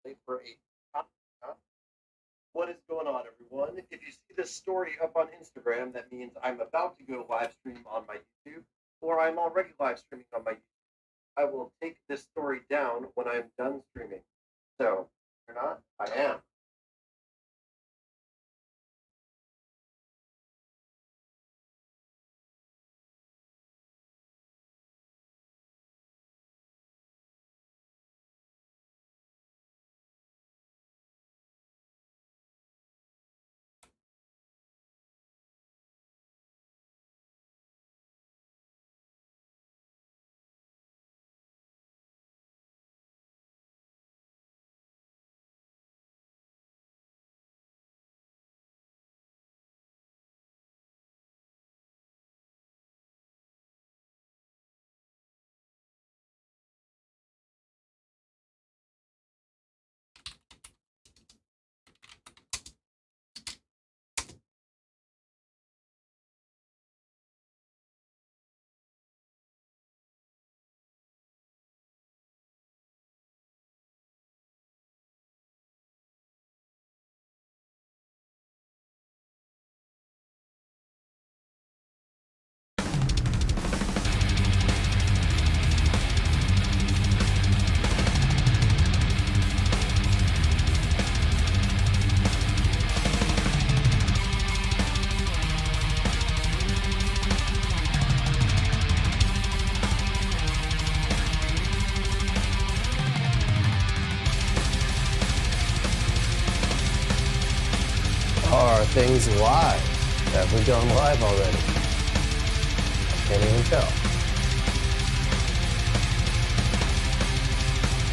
late for a what is going on, everyone? If you see this story up on Instagram, that means I'm about to go live stream on my YouTube, or I'm already live streaming on my YouTube. I will take this story down when I'm done streaming. So, if you're not, I am. Are things live? Have we gone live already? I can't even tell.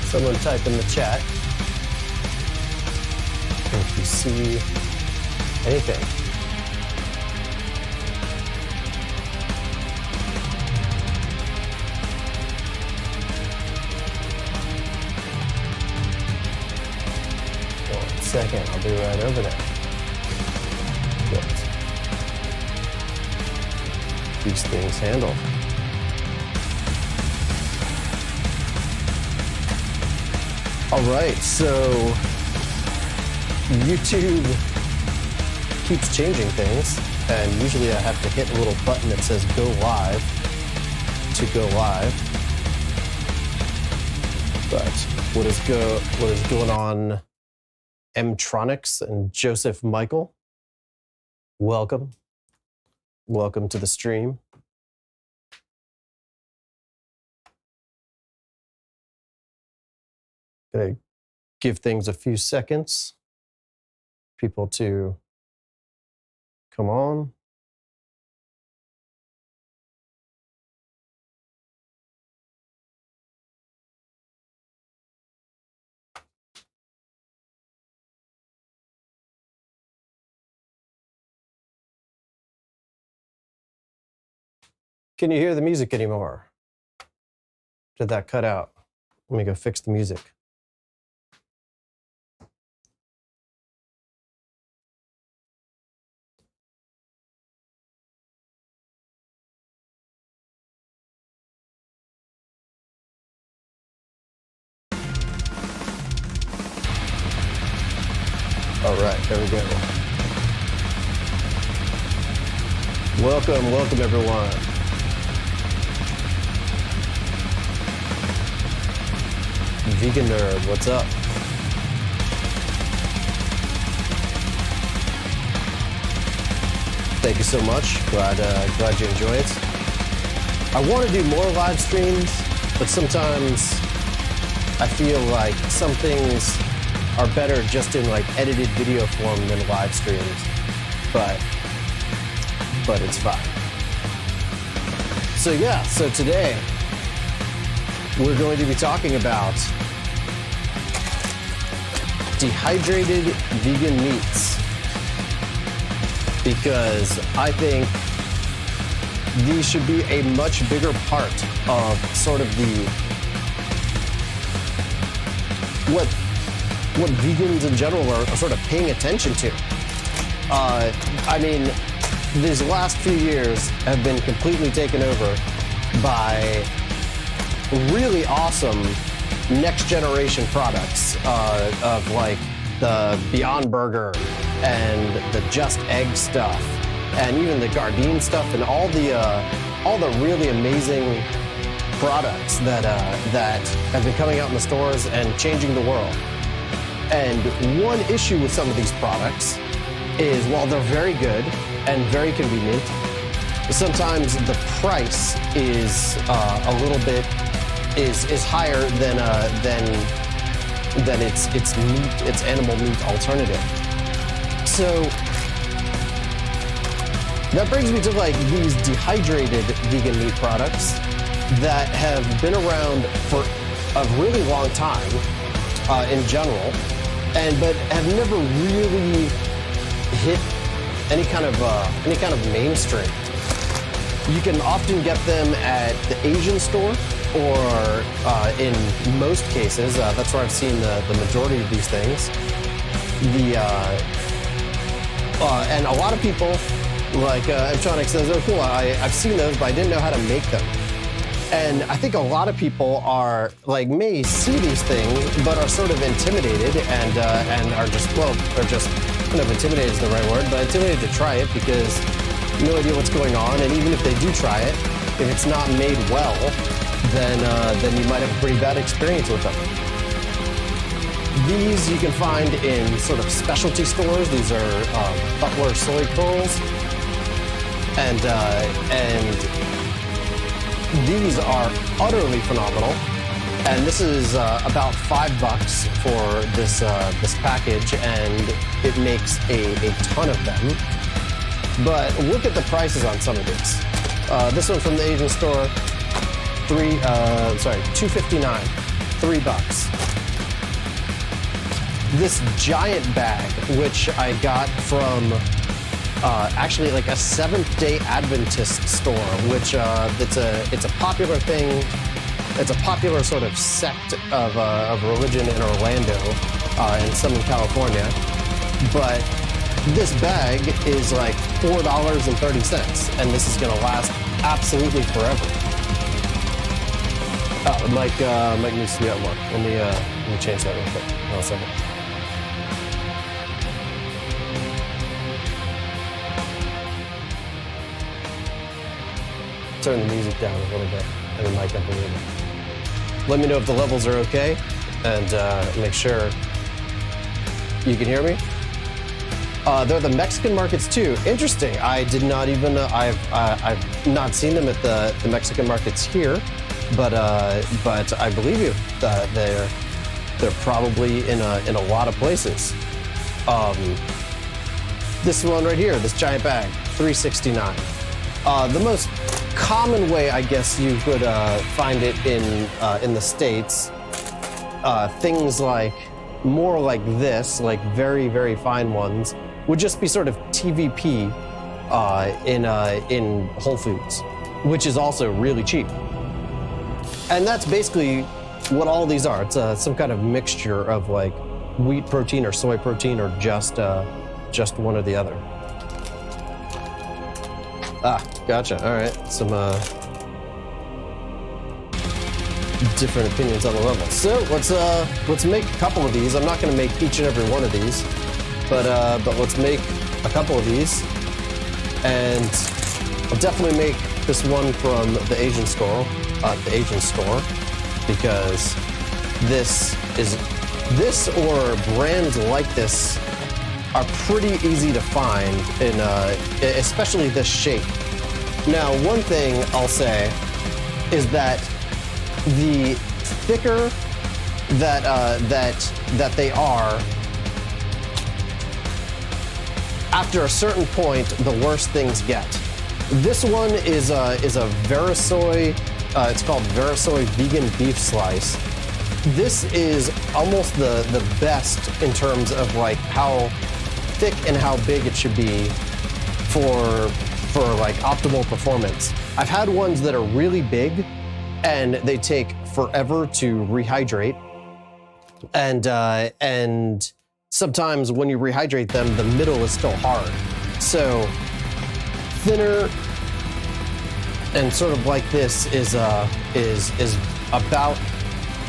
Someone type in the chat if you see anything. One second, I'll be right over there. These things handle. All right, so YouTube keeps changing things, and usually I have to hit a little button that says go live to go live. But what is going on, Mtronics and Joseph Michael? Welcome. Welcome to the stream. Gonna give things a few seconds. People to come on. Can you hear the music anymore? Did that cut out? Let me go fix the music. All right, there we go. Welcome everyone. Vegan Nerd, what's up? Thank you so much. Glad you enjoy it. I want to do more live streams, but sometimes I feel like some things are better just in like edited video form than live streams. But it's fine. So yeah, so today we're going to be talking about dehydrated vegan meats, because I think these should be a much bigger part of sort of what vegans in general are sort of paying attention to. I mean, these last few years have been completely taken over by really awesome next generation products of like the Beyond Burger and the Just Egg stuff, and even the Gardein stuff, and all the really amazing products that have been coming out in the stores and changing the world. And one issue with some of these products is, while they're very good and very convenient, sometimes the price is a little bit is higher than its animal meat alternative. So that brings me to like these dehydrated vegan meat products that have been around for a really long time in general, but have never really hit any kind of mainstream. You can often get them at the Asian store, or in most cases, that's where I've seen the majority of these things. And a lot of people, like Mtronic says, oh cool, I've seen those, but I didn't know how to make them. And I think a lot of people are like, may see these things, but are sort of intimidated and are just, well, they're just kind of intimidated is the right word, but intimidated to try it because no idea what's going on. And even if they do try it, if it's not made well, then you might have a pretty bad experience with them. These you can find in sort of specialty stores. These are Butler soy curls, and these are utterly phenomenal. And this is about $5 for this package, and it makes a ton of them. But look at the prices on some of these. This one from the Asian store, $2.59, $3. This giant bag, which I got from actually like a Seventh-day Adventist store, which it's a popular thing. It's a popular sort of sect of religion in Orlando and some in California. But this bag is like $4.30, and this is going to last absolutely forever. Oh, Mike needs to be at work. Let me change that real quick. Hold on a second. Turn the music down a little bit, and the mic up a little bit. Let me know if the levels are okay, and make sure you can hear me. They're the Mexican markets too. Interesting. I did not even know. I've not seen them at the Mexican markets here, but I believe you. They're probably in a lot of places. This one right here, this giant bag, $3.69. The most common way, I guess, you could find it in the States, things like more like this, like very, very fine ones, would just be sort of TVP in Whole Foods, which is also really cheap. And that's basically what all these are. It's some kind of mixture of like wheat protein or soy protein, or just one or the other. Ah, gotcha. All right, some different opinions on the level. So let's make a couple of these. I'm not going to make each and every one of these, but let's make a couple of these, and I'll definitely make this one from the Asian store, because this or brands like this are pretty easy to find in especially this shape. Now, one thing I'll say is that the thicker that they are, after a certain point, the worse things get. This one is a Verisoy. It's called Verisoy Vegan Beef Slice. This is almost the best in terms of like how thick and how big it should be for like optimal performance. I've had ones that are really big and they take forever to rehydrate, and sometimes when you rehydrate them, the middle is still hard. So thinner and sort of like this is about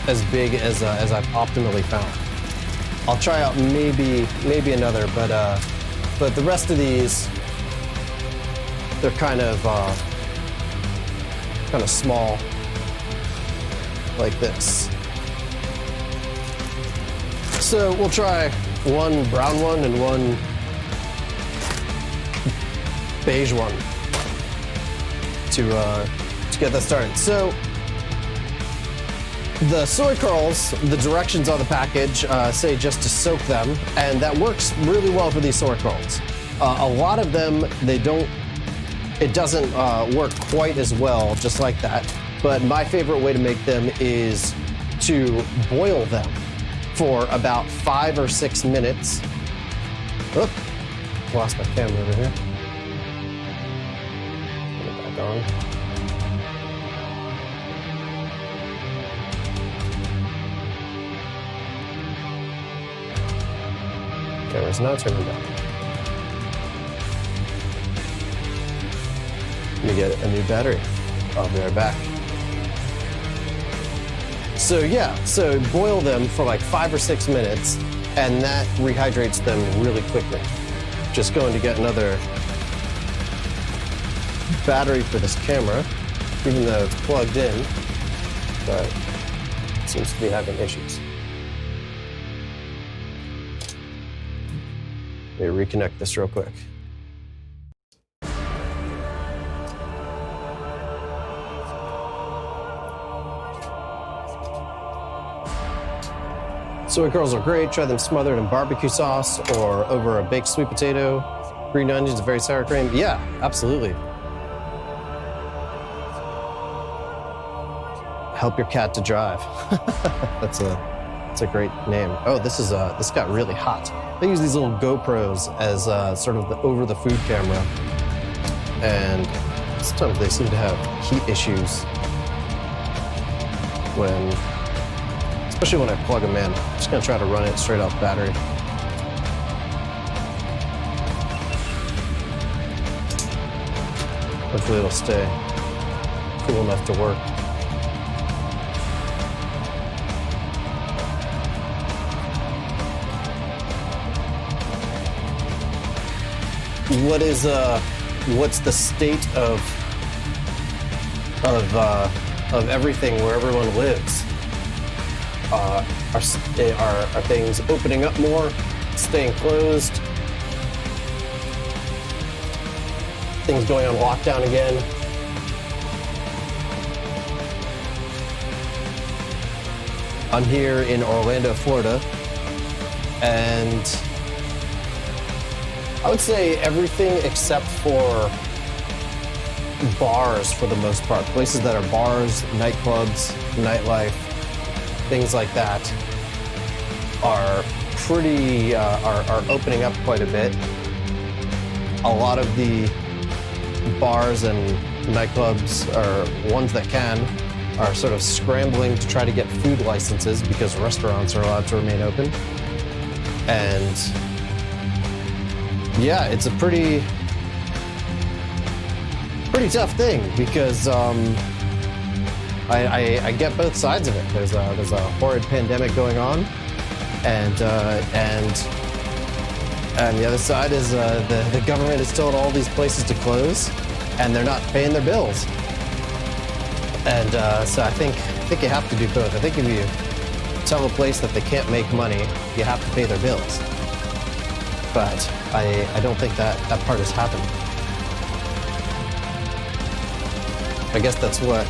as big as I've optimally found. I'll try out maybe another, but the rest of these, they're kind of small, like this. So we'll try one brown one and one beige one to get that started. So the soy curls, the directions on the package say just to soak them, and that works really well for these soy curls. A lot of them, it doesn't work quite as well just like that, but my favorite way to make them is to boil them for about 5 or 6 minutes. Oop, lost my camera over here. Put it back on. Camera's now turning down. Let me get a new battery. I'll be right back. So yeah, so boil them for like 5 or 6 minutes, and that rehydrates them really quickly. Just going to get another battery for this camera, even though it's plugged in, but it seems to be having issues. Let me reconnect this real quick. Soy curls are great. Try them smothered in barbecue sauce or over a baked sweet potato, green onions, and very sour cream. Yeah, absolutely. Help your cat to drive. That's a great name. Oh, this got really hot. They use these little GoPros as sort of the over the food camera, and sometimes they seem to have heat issues especially when I plug them in. I'm just gonna try to run it straight off battery. Hopefully it'll stay cool enough to work. What's the state of everything where everyone lives? Are things opening up more, staying closed? Things going on lockdown again? I'm here in Orlando, Florida, and I would say everything except for bars for the most part. Places that are bars, nightclubs, nightlife, things like that are opening up quite a bit. A lot of the bars and nightclubs, or ones that are sort of scrambling to try to get food licenses because restaurants are allowed to remain open. And yeah, it's a pretty tough thing because I get both sides of it. There's a horrid pandemic going on, and the other side is the government has told all these places to close, and they're not paying their bills. And so I think you have to do both. I think if you tell a place that they can't make money, you have to pay their bills. But I don't think that part has happened. I guess that's what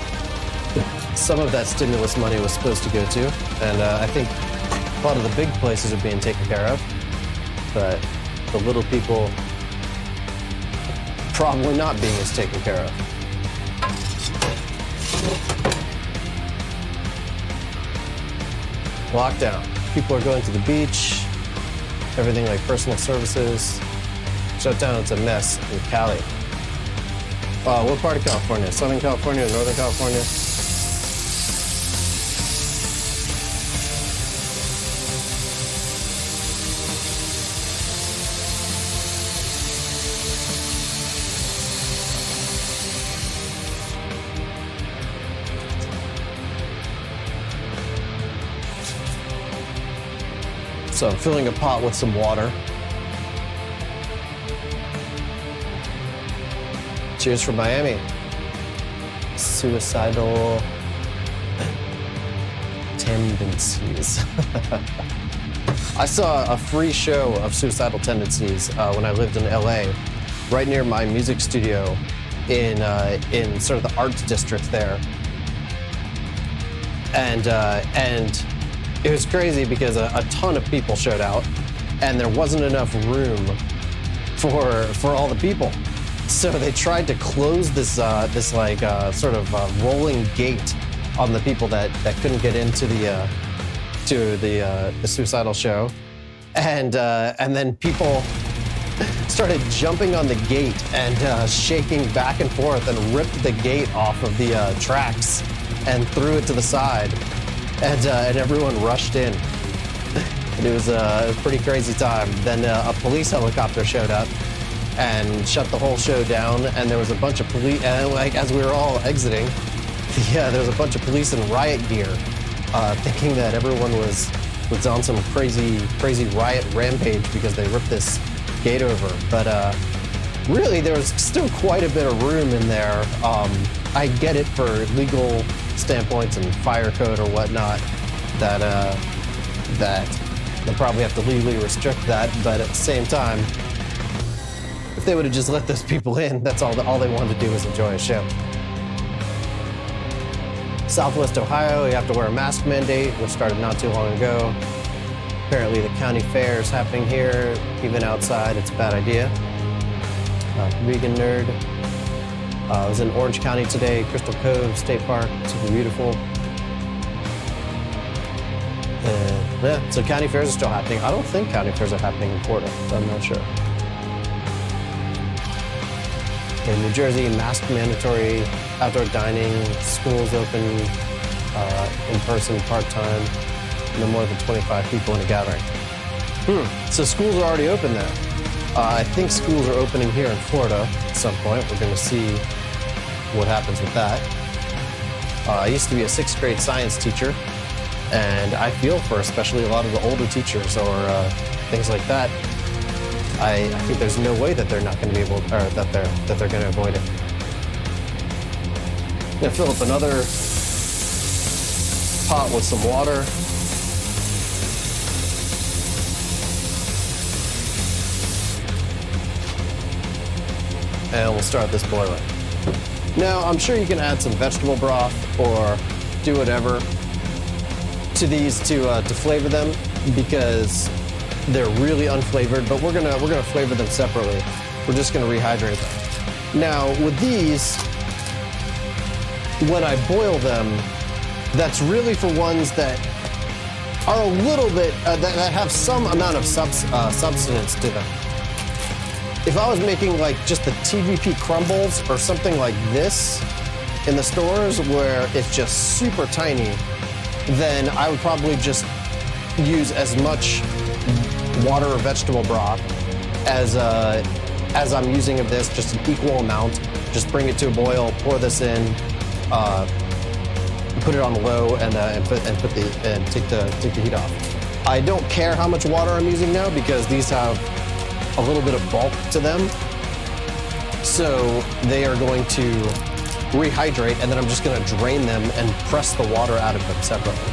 some of that stimulus money was supposed to go to. And I think a lot of the big places are being taken care of, but the little people probably not being as taken care of. Lockdown. People are going to the beach. Everything like personal services. Shut down. It's a mess in Cali. What part of California? Southern California or Northern California? So I'm filling a pot with some water. Cheers for Miami. Suicidal tendencies. I saw a free show of Suicidal Tendencies when I lived in LA, right near my music studio in sort of the arts district there. And it was crazy because a ton of people showed out, and there wasn't enough room for all the people. So they tried to close this sort of rolling gate on the people that couldn't get into the Suicidal show, and then people started jumping on the gate and shaking back and forth and ripped the gate off of the tracks and threw it to the side, and everyone rushed in. And it was a pretty crazy time. Then a police helicopter showed up and shut the whole show down, and there was a bunch of police, like as we were all exiting, there was a bunch of police in riot gear, thinking that everyone was on some crazy riot rampage because they ripped this gate over. But really, there was still quite a bit of room in there. I get it for legal standpoints and fire code or whatnot, that they'll probably have to legally restrict that, but at the same time, if they would have just let those people in, that's all they wanted to do was enjoy a show. Southwest Ohio, you have to wear a mask mandate, which started not too long ago. Apparently the county fair is happening here, even outside, it's a bad idea. Vegan nerd. I was in Orange County today, Crystal Cove State Park, super beautiful. Yeah, so county fairs are still happening. I don't think county fairs are happening in Florida, so I'm not sure. In New Jersey, mask mandatory, outdoor dining, schools open, in person, part-time, no more than 25 people in a gathering. So schools are already open there. I think schools are opening here in Florida at some point. We're going to see what happens with that. I used to be a 6th grade science teacher, and I feel for especially a lot of the older teachers or things like that. I think there's no way that they're not going to be able, or that they're going to avoid it. I'm going to fill up another pot with some water. And we'll start this boiling. Now, I'm sure you can add some vegetable broth or do whatever to these to flavor them, because they're really unflavored, but we're gonna flavor them separately. We're just gonna rehydrate them. Now, with these, when I boil them, that's really for ones that are a little bit, that have some amount of substance to them. If I was making like just the TVP crumbles or something like this in the stores where it's just super tiny, then I would probably just use as much water or vegetable broth as I'm using of this, just an equal amount. Just bring it to a boil, pour this in, put it on low, and take the heat off. I don't care how much water I'm using now because these have a little bit of bulk to them, so they are going to rehydrate, and then I'm just going to drain them and press the water out of them separately.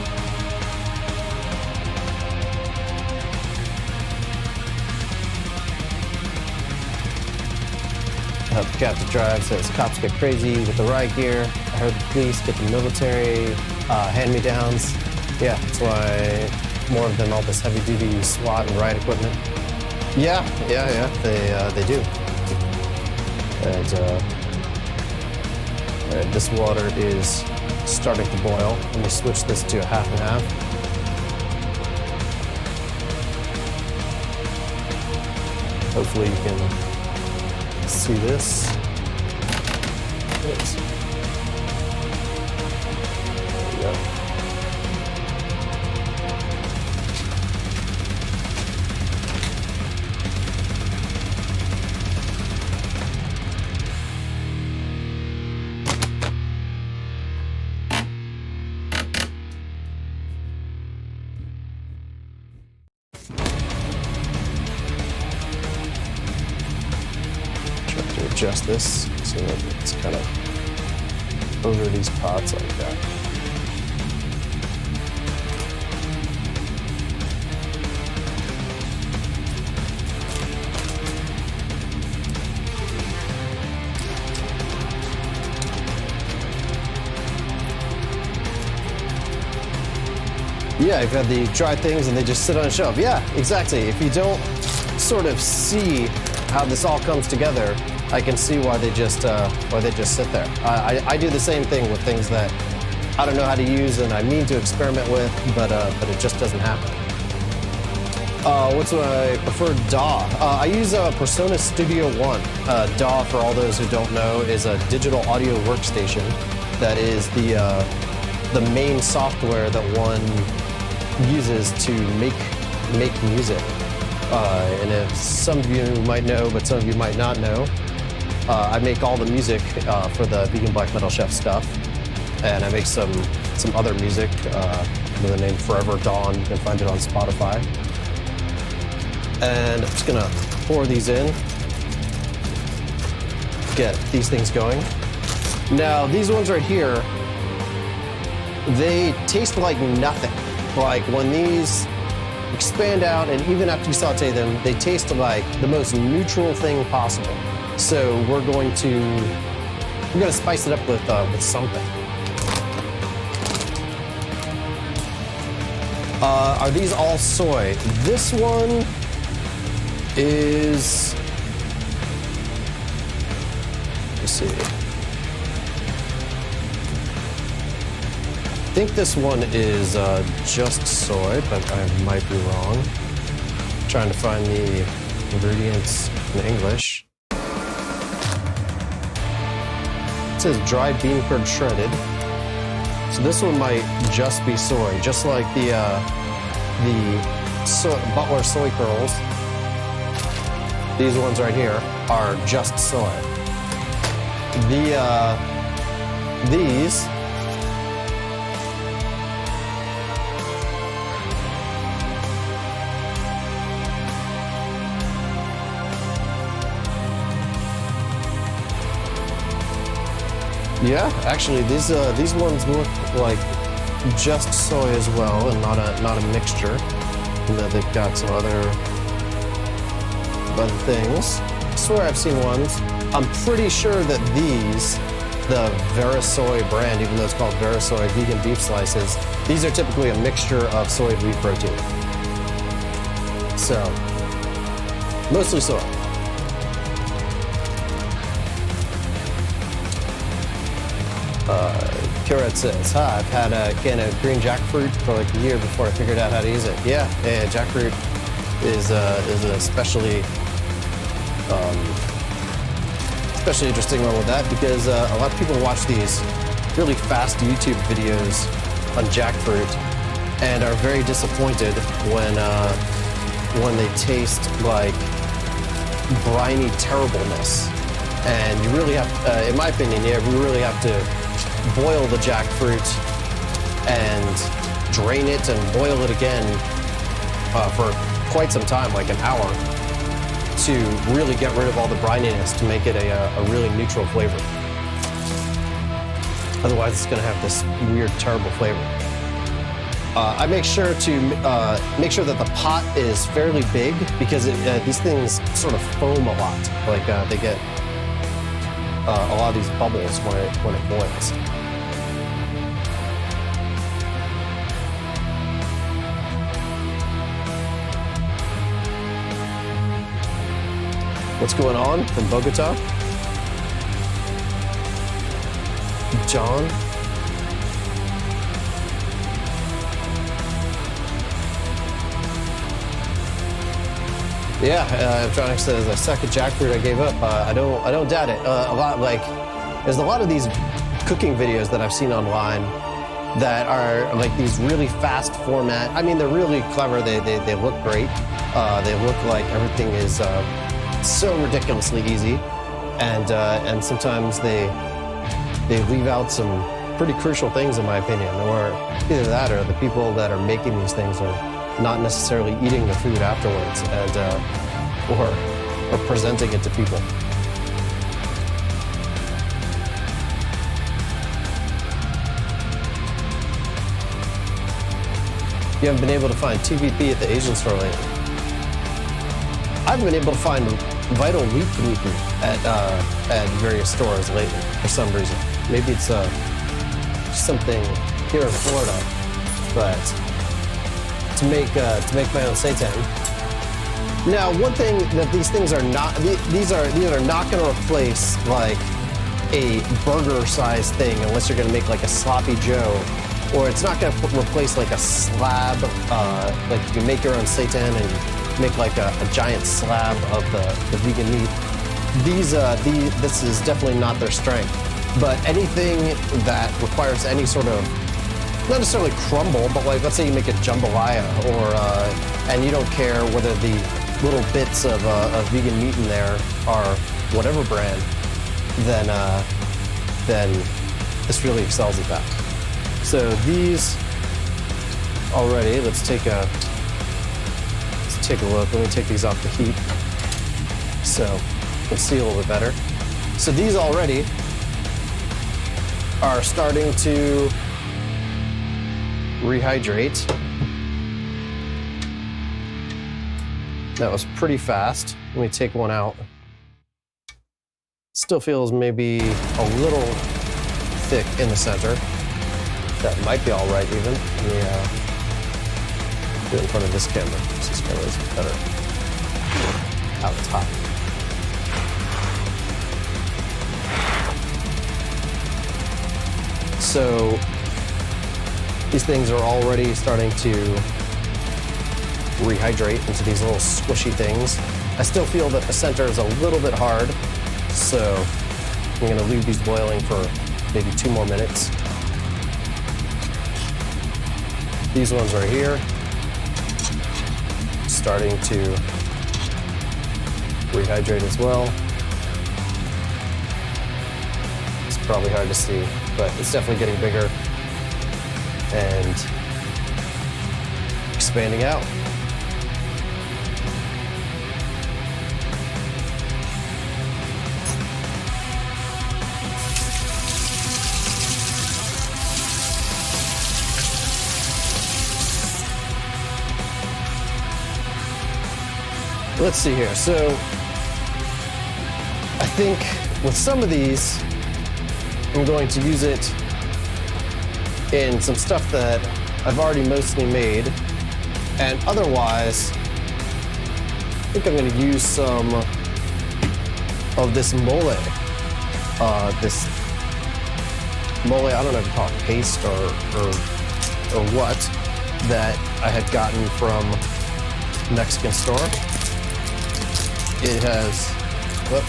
The captain drive says cops get crazy with the riot gear. I heard the police get the military hand-me-downs. Yeah, that's why more of them, all this heavy-duty SWAT and riot equipment. Yeah, they do. And this water is starting to boil. Let me switch this to a half and half. Hopefully you can see this. There we go. adjust this so that it's kind of over these pods like that. Yeah, you've got the dry things and they just sit on a shelf. Yeah, exactly. If you don't sort of see how this all comes together, I can see why they just sit there. I do the same thing with things that I don't know how to use and I mean to experiment with, but it just doesn't happen. What's my preferred DAW? I use Persona Studio One. DAW, for all those who don't know, is a digital audio workstation that is the main software that one uses to make music. And if some of you might know, but some of you might not know, I make all the music for the Vegan Black Metal Chef stuff, and I make some other music with the name Forever Dawn. You can find it on Spotify. And I'm just gonna pour these in, get these things going. Now these ones right here, they taste like nothing. Like when these expand out and even after you saute them, they taste like the most neutral thing possible. So we're gonna spice it up with something. Are these all soy? This one is, let's see. I think this one is just soy, but I might be wrong. I'm trying to find the ingredients in English. It says dried bean curd shredded. So this one might just be soy, just like the Butler soy curls. These ones right here are just soy. These yeah, actually, these ones look like just soy as well, and not a mixture. And then they've got some other things. I swear I've seen ones. I'm pretty sure that these, the Verisoy brand, even though it's called Verisoy vegan beef slices, these are typically a mixture of soy and wheat protein. So, mostly soy. Kirat says, hi, I've had a can of green jackfruit for like a year before I figured out how to use it. Yeah, jackfruit is an especially interesting one with that because a lot of people watch these really fast YouTube videos on jackfruit and are very disappointed when they taste like briny terribleness. And you really have, in my opinion, we really have to boil the jackfruit and drain it and boil it again for quite some time, like an hour, to really get rid of all the brininess to make it a really neutral flavor. Otherwise, it's going to have this weird, terrible flavor. I make sure that the pot is fairly big because these things sort of foam a lot. Like they get a lot of these bubbles when it boils. What's going on from Bogota? John? Yeah, Electronics says I suck at jackfruit. I gave up. I don't doubt it. There's a lot of these cooking videos that I've seen online that are like these really fast format. I mean, they're really clever. They look great. They look like everything is so ridiculously easy, and sometimes they leave out some pretty crucial things, in my opinion. Or either that, or the people that are making these things are not necessarily eating the food afterwards, and or presenting it to people. you haven't been able to find TVP at the Asian store lately. I've been able to find Vital Wheat gluten at various stores lately for some reason. Maybe it's something here in Florida, but to make my own seitan. Now, one thing that these things are not, these are not going to replace like a burger-sized thing unless you're going to make like a sloppy Joe, or it's not going to replace like a slab, like you can make your own seitan and make like a giant slab of the vegan meat. This is definitely not their strength. But anything that requires any sort of, not necessarily crumble, but like let's say you make a jambalaya, or and you don't care whether the little bits of vegan meat in there are whatever brand, then this really excels at that. So these already, let's take a look. Let me take these off the heat so you can see a little bit better. So these already are starting to rehydrate. That was pretty fast. Let me take one out. Still feels maybe a little thick in the center. That might be all right even. Let me do it in front of this camera. This camera is better. Out top. So these things are already starting to rehydrate into these little squishy things. I still feel that the center is a little bit hard, so I'm going to leave these boiling for maybe 2 more minutes. These ones right here, starting to rehydrate as well. It's probably hard to see, but it's definitely getting bigger and expanding out. Let's see here. So I think with some of these, I'm going to use it in some stuff that I've already mostly made, and otherwise, I think I'm going to use some of this mole. This mole, I don't know if you call it paste or what, that I had gotten from Mexican store. It has, whoop,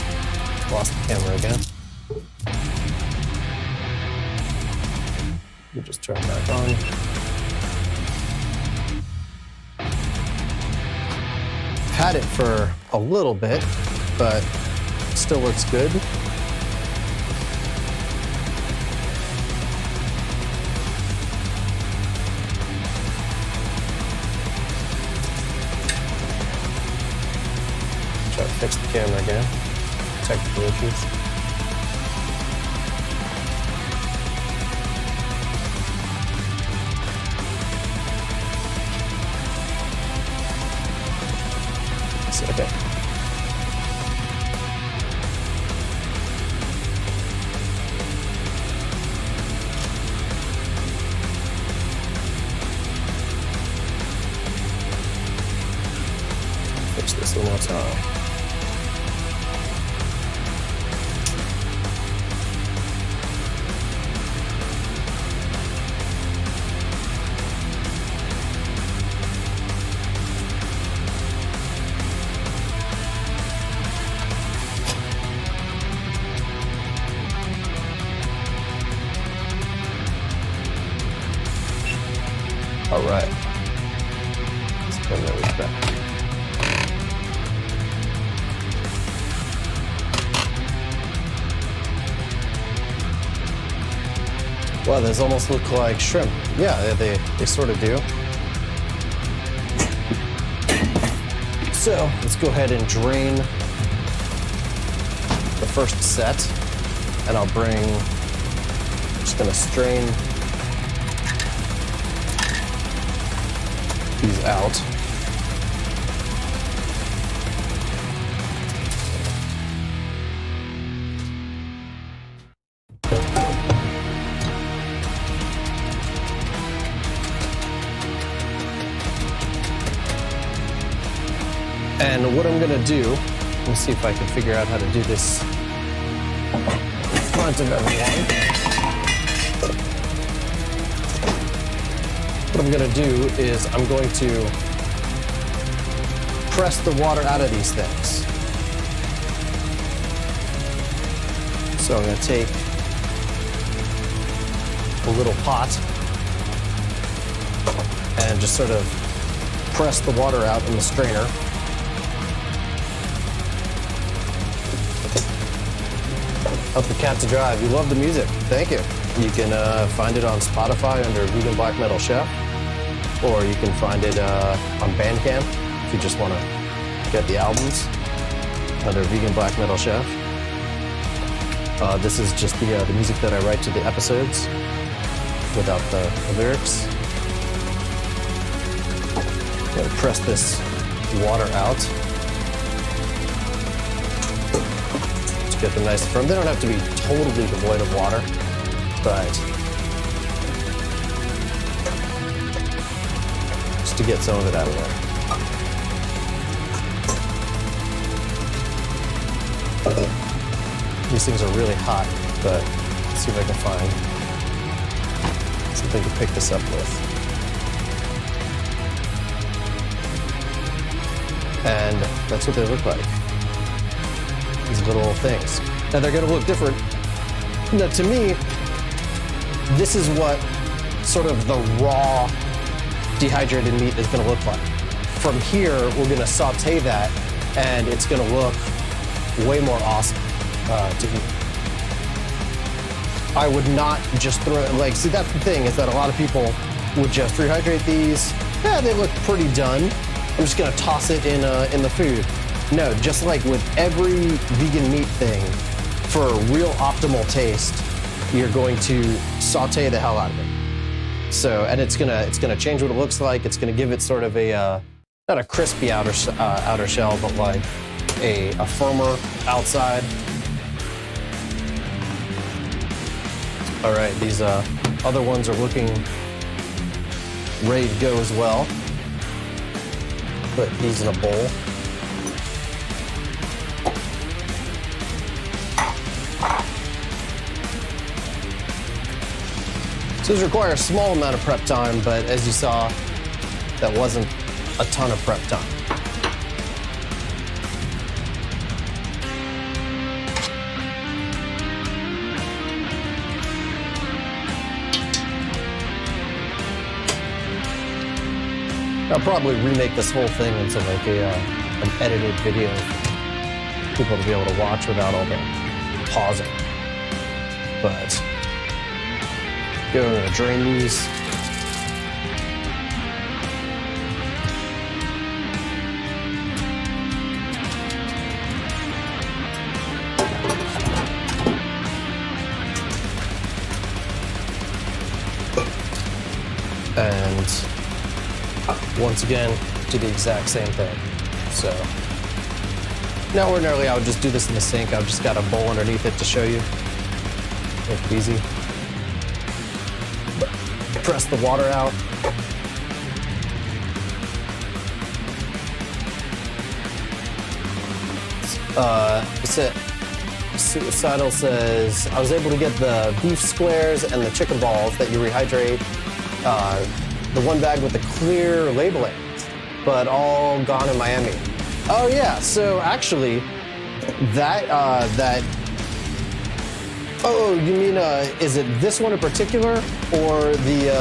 lost the camera again. Let me just turn it back on. Had it for a little bit, but still looks good. Try to fix the camera again. Technical issues. Okay. Fix this one more time. All right. Let's put those back. Wow, those almost look like shrimp. Yeah, they sort of do. So let's go ahead and drain the first set, and I'm just gonna strain these out. And what I'm gonna do, let's see if I can figure out how to do this in front of everyone. What I'm gonna do is I'm going to press the water out of these things. So I'm gonna take a little pot and just sort of press the water out in the strainer. Help the cat to drive. You love the music. Thank you. You can find it on Spotify under Vegan Black Metal Chef, or you can find it on Bandcamp if you just want to get the albums under Vegan Black Metal Chef. This is just the music that I write to the episodes without the lyrics. Gotta press this water out. Get them nice and firm. They don't have to be totally devoid of water, but just to get some of it out of there. These things are really hot, but let's see if I can find something to pick this up with. And that's what they look like. These little things. Now they're gonna look different. Now to me, this is what sort of the raw dehydrated meat is gonna look like. From here, we're gonna saute that and it's gonna look way more awesome to eat. I would not just throw it, like, see that's the thing, is that a lot of people would just rehydrate these. Yeah, they look pretty done. I'm just gonna toss it in the food. No, just like with every vegan meat thing, for a real optimal taste, you're going to saute the hell out of it. So, and it's gonna change what it looks like. It's gonna give it sort of a not a crispy outer shell, but like a firmer outside. All right, these other ones are looking ready to go as well. Put these in a bowl. These require a small amount of prep time, but as you saw, that wasn't a ton of prep time. I'll probably remake this whole thing into like an edited video for people to be able to watch without all the pausing. But I'm gonna drain these. And once again, do the exact same thing. So now ordinarily I would just do this in the sink. I've just got a bowl underneath it to show you. Make it easy. Press the water out. Suicidal says, I was able to get the beef squares and the chicken balls that you rehydrate, the one bag with the clear labeling, but all gone in Miami. Oh yeah, so actually, oh, you mean, is it this one in particular, or the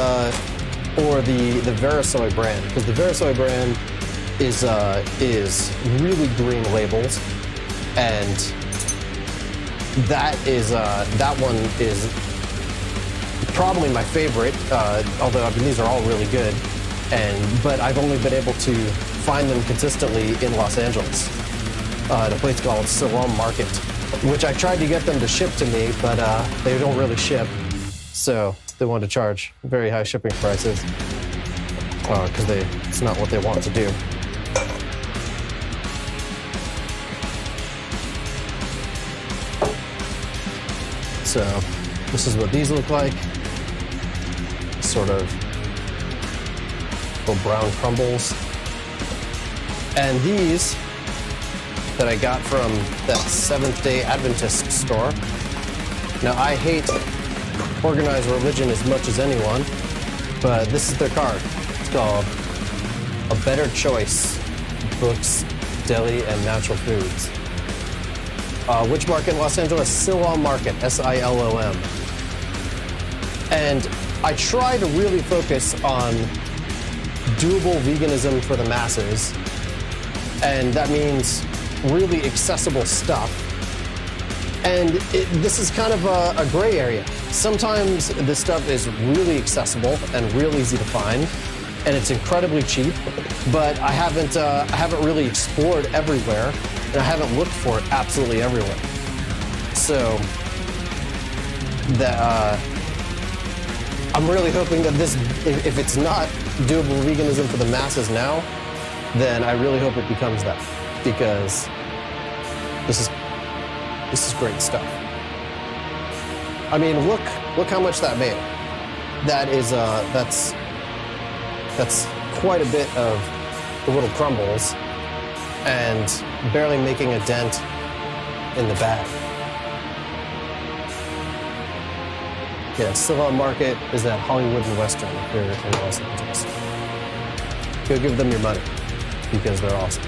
Verisoy brand? Because the Verisoy brand is really green labels, and that one is probably my favorite. Although I mean these are all really good, but I've only been able to find them consistently in Los Angeles, at a place called Salem Market, which I tried to get them to ship to me, but they don't really ship, so they wanted to charge very high shipping prices. because it's not what they want to do. So this is what these look like. Sort of little brown crumbles. And these that I got from that Seventh-day Adventist store. Now, I hate organized religion as much as anyone, but this is their card. It's called A Better Choice, Books, Deli, and Natural Foods. Which market in Los Angeles? Silom Market, S-I-L-O-M. And I try to really focus on doable veganism for the masses, and that means really accessible stuff. And this is kind of a gray area. Sometimes this stuff is really accessible and real easy to find, and it's incredibly cheap, but I haven't really explored everywhere, and I haven't looked for it absolutely everywhere. So that I'm really hoping that this, if it's not doable veganism for the masses now, then I really hope it becomes that, because this is great stuff. I mean, look how much that made. That is that's quite a bit of the little crumbles, and barely making a dent in the bag. Yeah, Silom Market is at Hollywood and Western here in Los Angeles. Go give them your money, because they're awesome.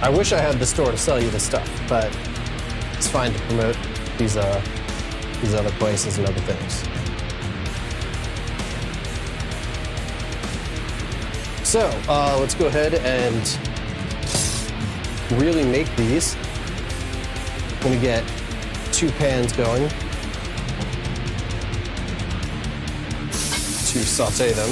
I wish I had the store to sell you this stuff, but it's fine to promote these other places and other things. So let's go ahead and really make these. I'm gonna get 2 pans going to saute them.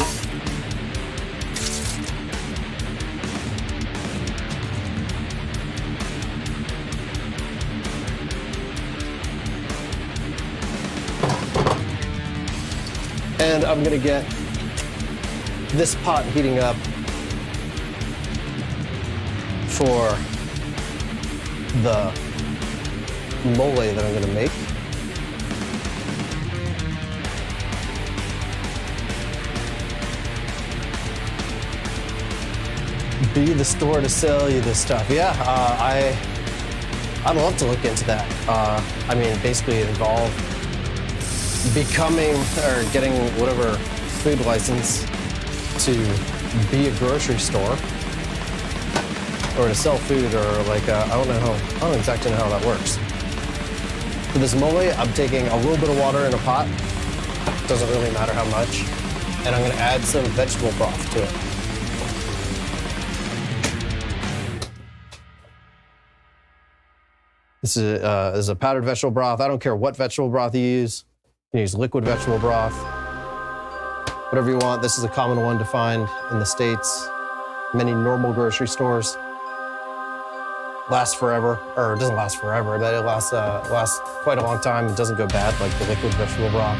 And I'm gonna get this pot heating up for the mole that I'm gonna make. Be the store to sell you this stuff. Yeah, I'd love to look into that. I mean, basically it involved becoming or getting whatever food license to be a grocery store or to sell food, or like I don't exactly know how that works. For this mole, I'm taking a little bit of water in a pot. Doesn't really matter how much. And I'm gonna add some vegetable broth to it. This is a powdered vegetable broth. I don't care what vegetable broth you use. You can use liquid vegetable broth, whatever you want. This is a common one to find in the States. Many normal grocery stores. Lasts forever, or it doesn't last forever, but it lasts quite a long time. It doesn't go bad like the liquid vegetable broth.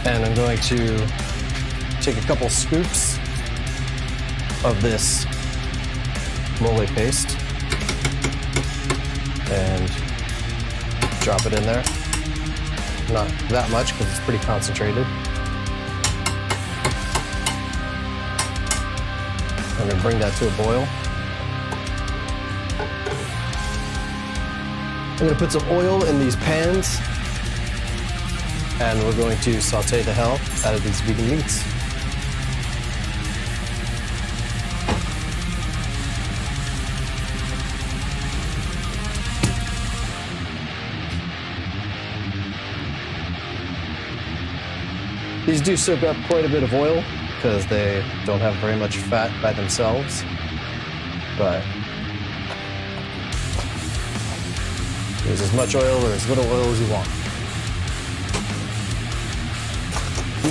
And I'm going to take a couple scoops of this mole paste and drop it in there. Not that much because it's pretty concentrated. I'm going to bring that to a boil. I'm going to put some oil in these pans, and we're going to saute the hell out of these vegan meats. These do soak up quite a bit of oil because they don't have very much fat by themselves. but use as much oil or as little oil as you want.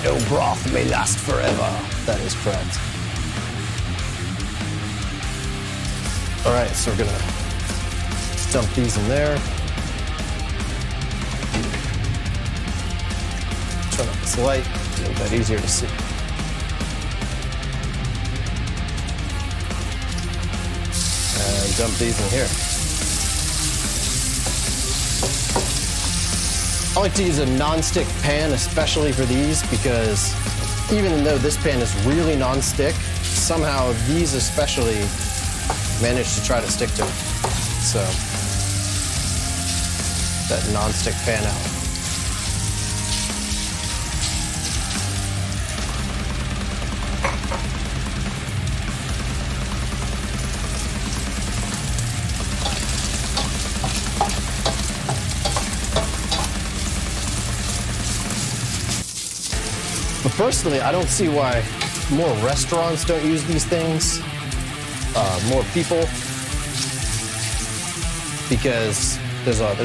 No broth may last forever. That is correct. All right, so we're gonna dump these in there. Turn up this light, make that easier to see. And dump these in here. I like to use a non-stick pan, especially for these, because even though this pan is really non-stick, somehow these especially manage to try to stick to it. So, that non-stick pan out. But personally, I don't see why more restaurants don't use these things, more people, because there's a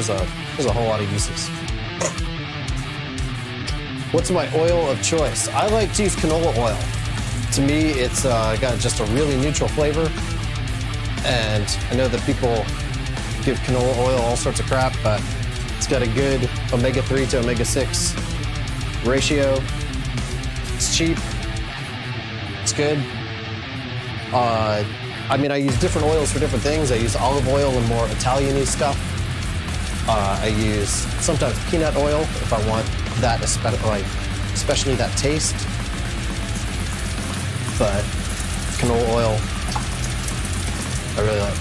whole lot of uses. What's my oil of choice? I like to use canola oil. To me, it's got just a really neutral flavor, and I know that people give canola oil all sorts of crap, but it's got a good omega-3 to omega-6 ratio. It's cheap. It's good. I mean, I use different oils for different things. I use olive oil and more Italian-y stuff. I use sometimes peanut oil if I want that, especially that taste. But canola oil, I really like.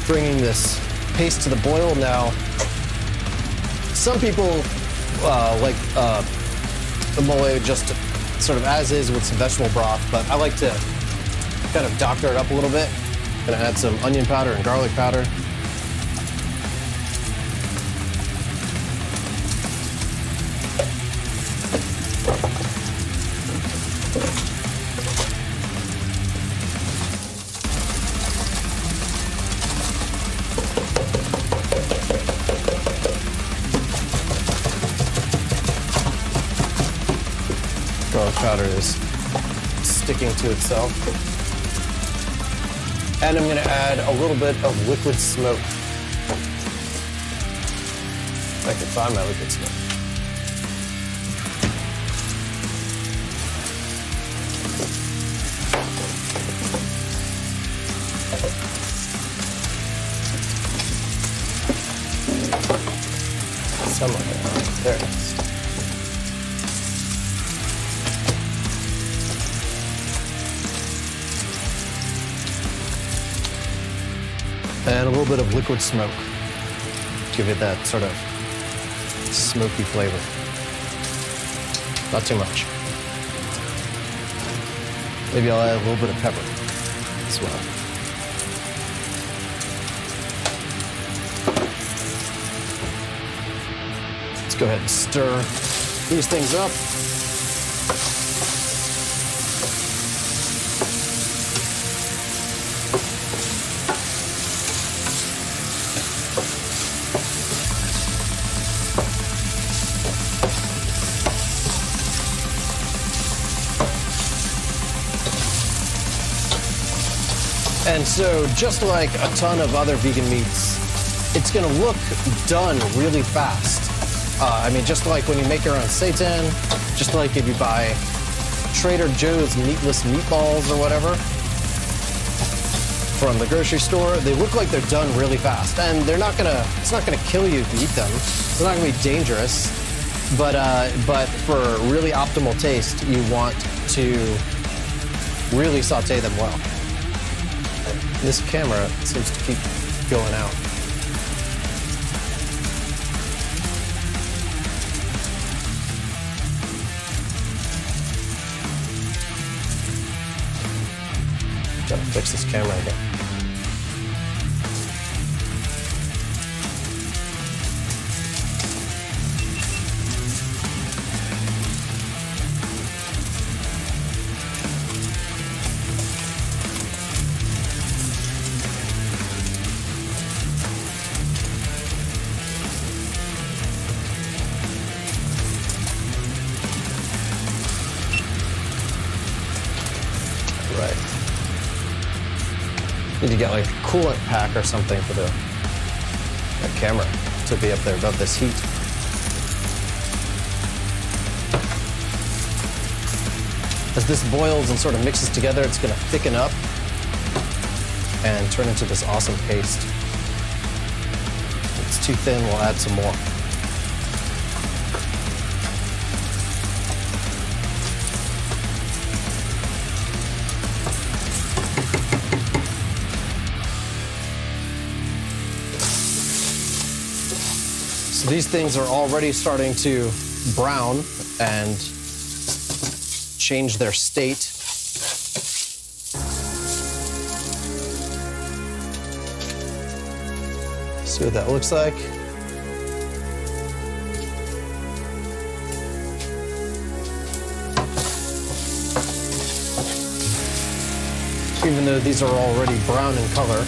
Bringing this paste to the boil now. Some people like the mole just sort of as is with some vegetable broth, but I like to kind of doctor it up a little bit. Gonna add some onion powder and garlic powder. Garlic powder is sticking to itself. And I'm going to add a little bit of liquid smoke. If I can find my liquid smoke. Somewhere. There it is. And a little bit of liquid smoke. Give it that sort of smoky flavor. Not too much. Maybe I'll add a little bit of pepper as well. Let's go ahead and stir these things up. And so, just like a ton of other vegan meats, it's gonna look done really fast. I mean, just like when you make your own seitan, just like if you buy Trader Joe's meatless meatballs or whatever from the grocery store, they look like they're done really fast. And it's not gonna kill you if you eat them. It's not gonna be dangerous, but for really optimal taste, you want to really saute them well. This camera seems to keep going out. Gotta fix this camera again. to get like a coolant pack or something for the camera to be up there above this heat. As this boils and sort of mixes together, it's going to thicken up and turn into this awesome paste. If it's too thin, we'll add some more. So these things are already starting to brown and change their state. See what that looks like. Even though these are already brown in color,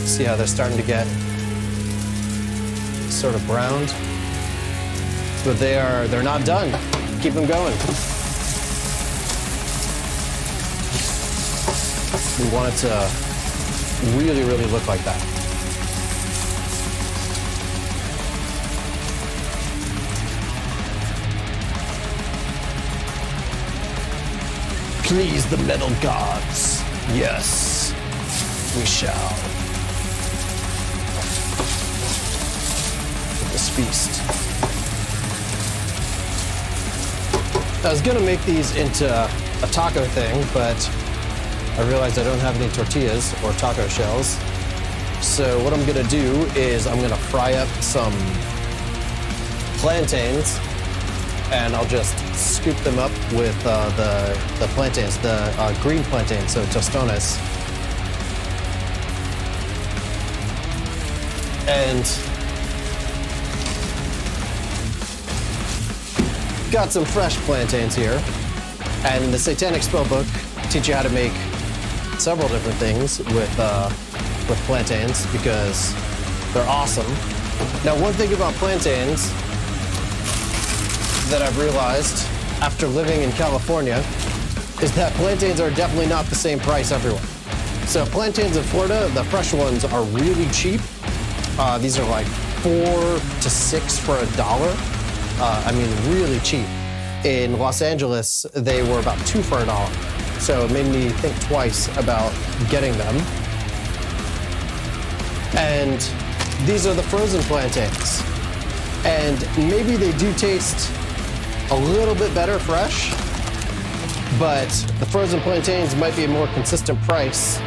see how they're starting to get sort of browned? But they're not done. Keep them going. We want it to really, really look like that. Please the metal gods. Yes, we shall. This feast. I was gonna make these into a taco thing, but I realized I don't have any tortillas or taco shells. So what I'm gonna do is I'm gonna fry up some plantains, and I'll just scoop them up with the plantains, the green plantains, so tostones. And got some fresh plantains here. And in the Satanic Spellbook, teach you how to make several different things with plantains because they're awesome. Now, one thing about plantains that I've realized after living in California is that plantains are definitely not the same price everywhere. So plantains in Florida, the fresh ones are really cheap. These are like 4 to 6 for $1. I mean, really cheap. In Los Angeles, they were about 2 for $1. So it made me think twice about getting them. And these are the frozen plantains. And maybe they do taste a little bit better fresh, but the frozen plantains might be a more consistent price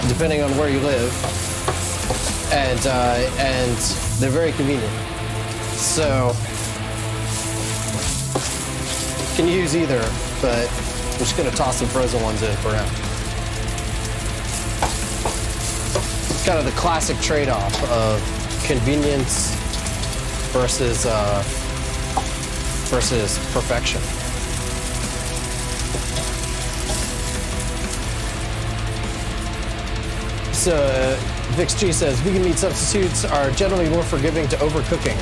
depending on where you live. And they're very convenient. So you can use either, but I'm just gonna toss some frozen ones in for now. It's kind of the classic trade-off of convenience versus perfection. So Vix G says vegan meat substitutes are generally more forgiving to overcooking.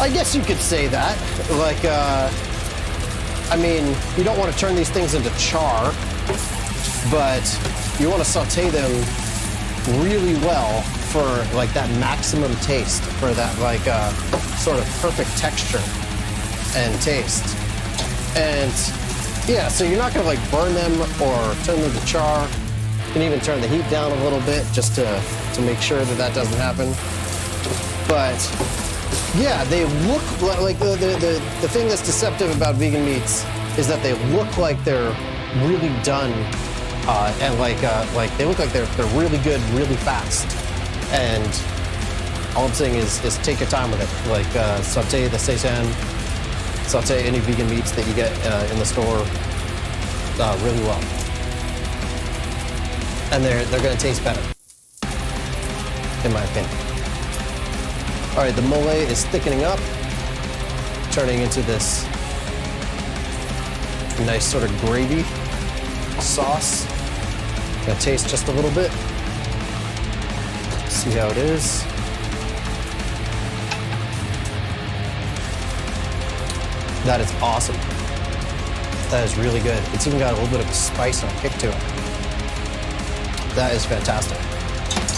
I guess you could say that. Like, I mean, you don't want to turn these things into char, but you want to saute them really well for like that maximum taste, for that like sort of perfect texture and taste. And yeah, so you're not gonna like burn them or turn them to char. You can even turn the heat down a little bit just to make sure that that doesn't happen. But yeah, they look like the thing that's deceptive about vegan meats is that they look like they're really done, and like they look like they're really good, really fast. And all I'm saying is take your time with it. Like saute the seitan, saute any vegan meats that you get in the store really well, and they're going to taste better, in my opinion. All right, the mole is thickening up, turning into this nice sort of gravy sauce. Gonna taste just a little bit. See how it is. That is awesome. That is really good. It's even got a little bit of a spice and a kick to it. That is fantastic.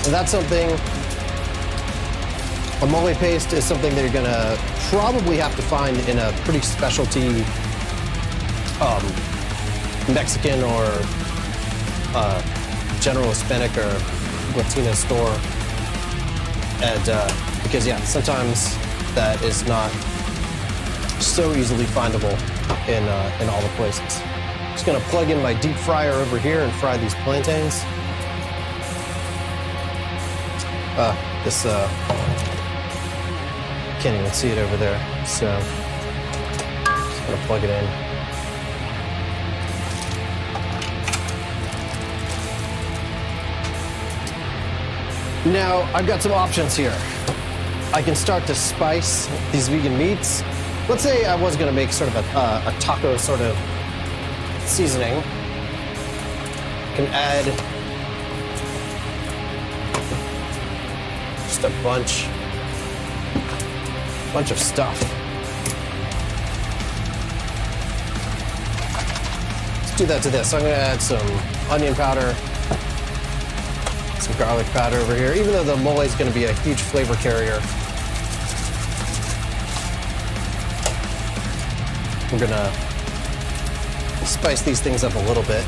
And that's something, a mole paste is something that you're gonna probably have to find in a pretty specialty Mexican or general Hispanic or Latino store. And because yeah, sometimes that is not so easily findable in all the places. Just gonna plug in my deep fryer over here and fry these plantains. This can't even see it over there, so just gonna plug it in. Now I've got some options here. I can start to spice these vegan meats. Let's say I was gonna make sort of a taco sort of seasoning. Can add just a bunch of stuff. Let's do that to this. I'm gonna add some onion powder, some garlic powder over here, even though the mole is gonna be a huge flavor carrier. We're gonna spice these things up a little bit.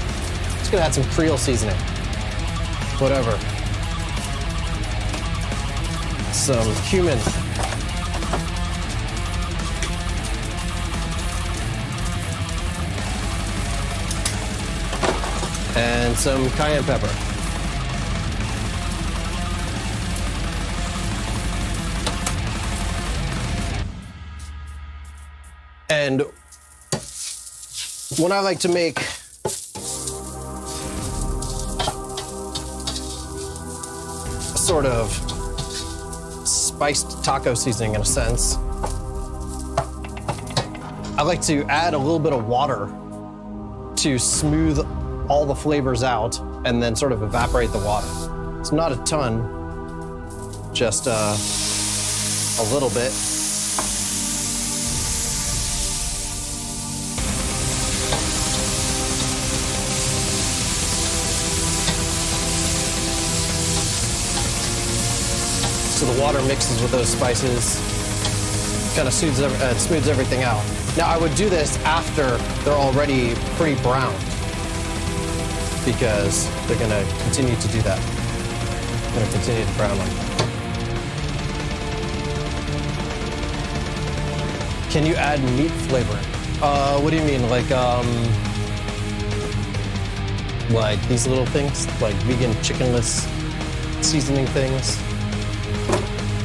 Just gonna add some Creole seasoning. Whatever. Some cumin. And some cayenne pepper. And when I like to make a sort of spiced taco seasoning in a sense, I like to add a little bit of water to smooth all the flavors out and then sort of evaporate the water. It's not a ton, just a little bit. So the water mixes with those spices, kind of smooths everything out. Now I would do this after they're already pretty brown, because they're gonna continue to do that. They're gonna continue to brown them. Can you add meat flavoring? What do you mean? Like these little things? Like vegan chickenless seasoning things?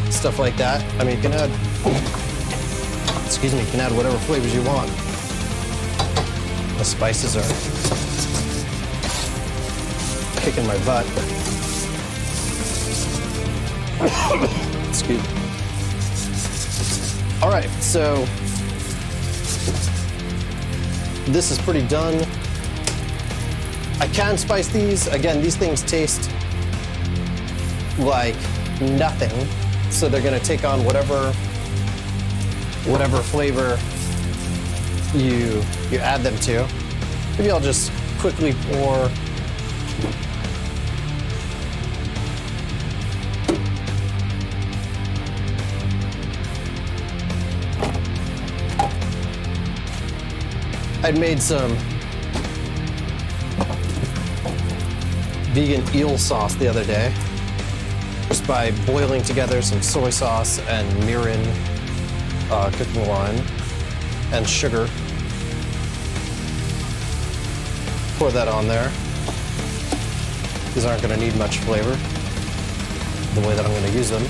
Stuff like that. I mean, you can add, you can add whatever flavors you want. The spices are kicking my butt. Excuse me. All right, so this is pretty done. I can spice these. Again, these things taste like nothing, so they're gonna take on whatever flavor you add them to. Maybe I'll just quickly pour I'd made some vegan eel sauce the other day, just by boiling together some soy sauce and mirin cooking wine and sugar. Pour that on there. These aren't going to need much flavor the way that I'm going to use them.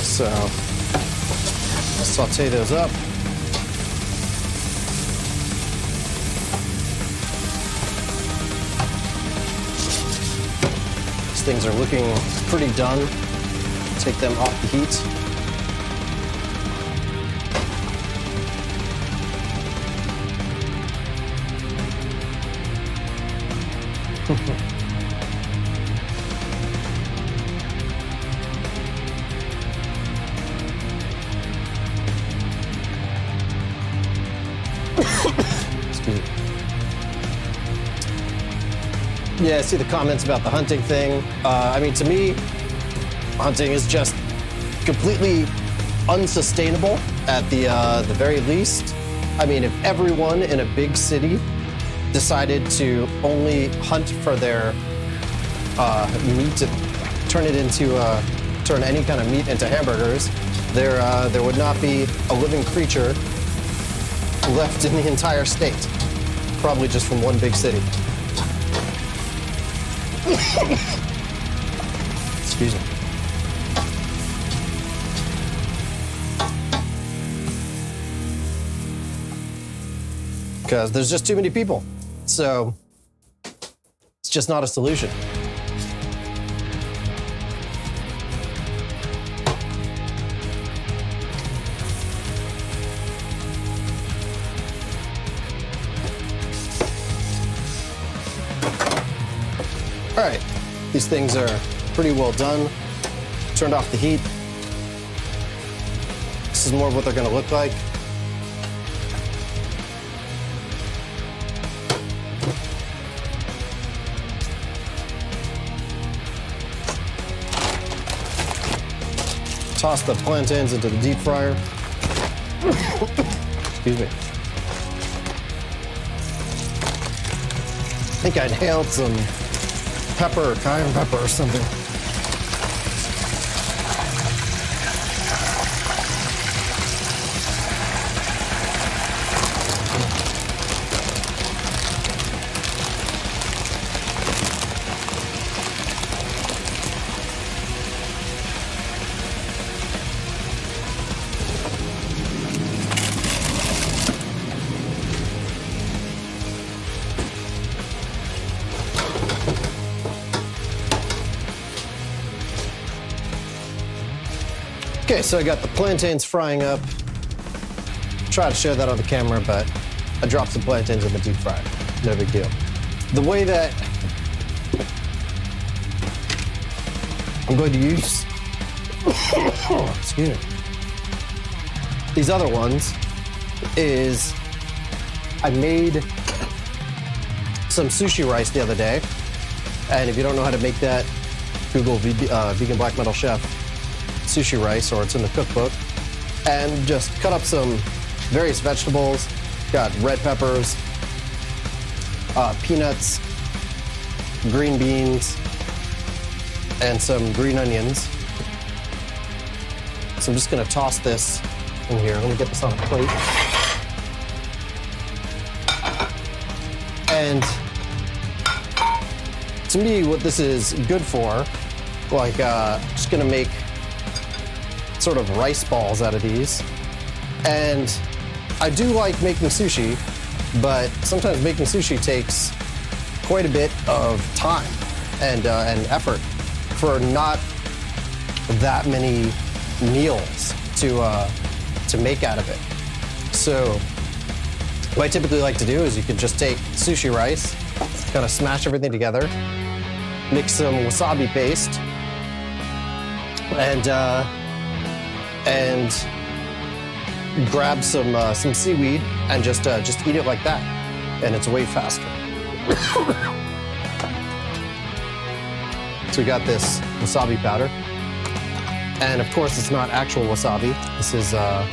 So I'll saute those up. These things are looking pretty done. Take them off the heat. Yeah, I see the comments about the hunting thing. I mean, to me, hunting is just completely unsustainable at the very least. I mean, if everyone in a big city decided to only hunt for their meat to turn any kind of meat into hamburgers, there would not be a living creature left in the entire state. Probably just from one big city. Excuse me. Because there's just too many people. So it's just not a solution. All right, these things are pretty well done. Turned off the heat. This is more of what they're gonna look like. Toss the plantains into the deep fryer. Excuse me. I think I inhaled some pepper, cayenne pepper or something. Okay, so I got the plantains frying up. Try to show that on the camera, but I dropped some plantains in the deep fryer. No big deal. The way that I'm going to use, excuse me, these other ones is I made some sushi rice the other day. And if you don't know how to make that, Google vegan black metal chef sushi rice, or it's in the cookbook, and just cut up some various vegetables. Got red peppers, peanuts, green beans, and some green onions. So I'm just gonna toss this in here. Let me get this on a plate. And to me, what this is good for, like, just gonna make sort of rice balls out of these. And I do like making sushi, but sometimes making sushi takes quite a bit of time and effort for not that many meals to make out of it. So what I typically like to do is you can just take sushi rice, kind of smash everything together, mix some wasabi paste, and grab some seaweed and just eat it like that, and it's way faster. So we got this wasabi powder, and of course it's not actual wasabi. This is got